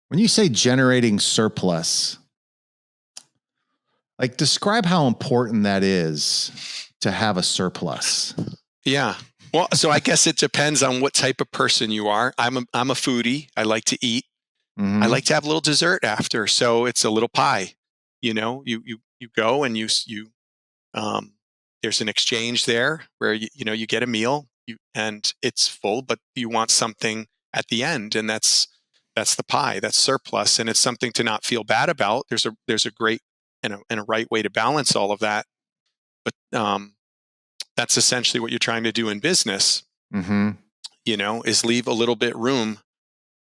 When you say generating surplus, like describe how important that is to have a surplus. Yeah. Well, so I guess it depends on what type of person you are. I'm a foodie. I like to eat. Mm-hmm. I like to have a little dessert after. So it's a little pie. You go and there's an exchange there where you get a meal and it's full, but you want something at the end, and that's the pie. That's surplus, and it's something to not feel bad about. There's a great and a right way to balance all of that, but that's essentially what you're trying to do in business. Mm-hmm. Is leave a little bit room,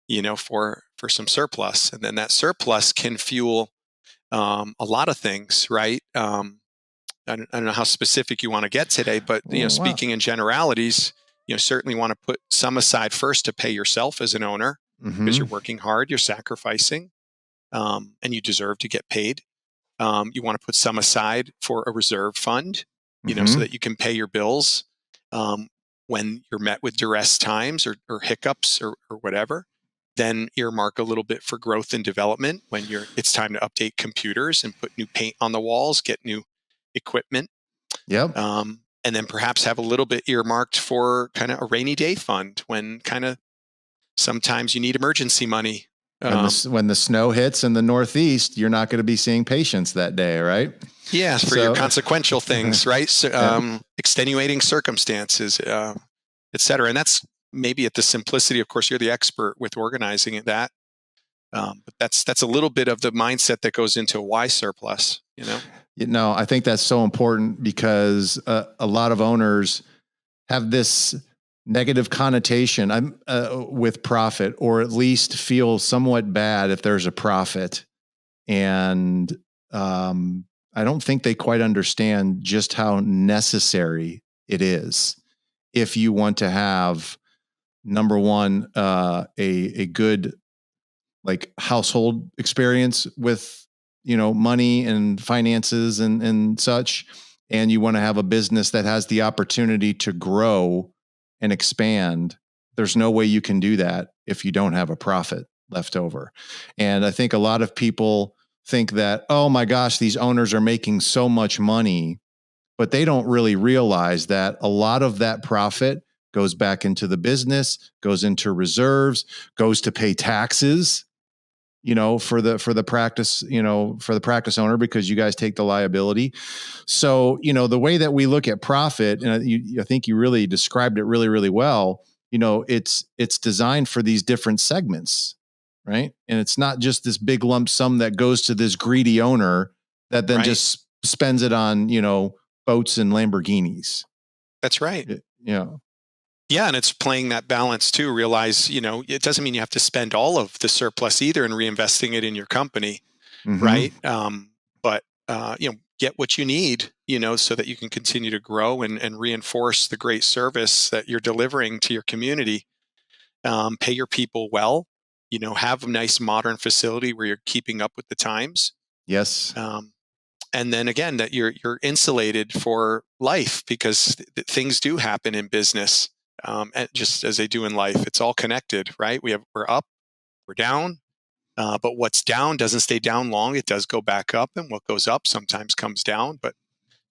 for some surplus, and then that surplus can fuel a lot of things, right? I don't know how specific you want to get today, but speaking in generalities, certainly want to put some aside first to pay yourself as an owner, because you're working hard, you're sacrificing, and you deserve to get paid. You want to put some aside for a reserve fund, so that you can pay your bills when you're met with duress times or hiccups or whatever. Then earmark a little bit for growth and development when it's time to update computers and put new paint on the walls, get new equipment. Yep. And then perhaps have a little bit earmarked for kind of a rainy day fund when kind of sometimes you need emergency money. When the snow hits in the Northeast, you're not going to be seeing patients that day, right? Yeah, for your consequential things, right? So, extenuating circumstances, et cetera. And that's maybe at the simplicity. Of course, you're the expert with organizing it. But that's a little bit of the mindset that goes into why surplus. I think that's so important because a lot of owners have this negative connotation with profit, or at least feel somewhat bad if there's a profit. And I don't think they quite understand just how necessary it is if you want to have, number one, a good like household experience with money and finances and such, and you want to have a business that has the opportunity to grow and expand. There's no way you can do that if you don't have a profit left over. And I think a lot of people think that, oh my gosh, these owners are making so much money, but they don't really realize that a lot of that profit goes back into the business, goes into reserves, goes to pay taxes, for the practice owner, because you guys take the liability. So, the way that we look at profit, and I think you really described it really, really well, it's designed for these different segments, right? And it's not just this big lump sum that goes to this greedy owner that then just spends it on, boats and Lamborghinis. That's right. Yeah. Yeah, and it's playing that balance too. Realize, it doesn't mean you have to spend all of the surplus either and reinvesting it in your company, right? But get what you need, so that you can continue to grow and reinforce the great service that you're delivering to your community. Pay your people well, have a nice modern facility where you're keeping up with the times. Yes. And then again, that you're insulated for life, because things do happen in business. Just as they do in life, it's all connected, right? We're up, we're down, but what's down doesn't stay down long. It does go back up, and what goes up sometimes comes down. But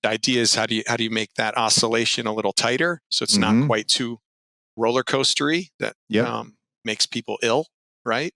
the idea is how do you make that oscillation a little tighter so it's not quite too roller coastery that makes people ill, right?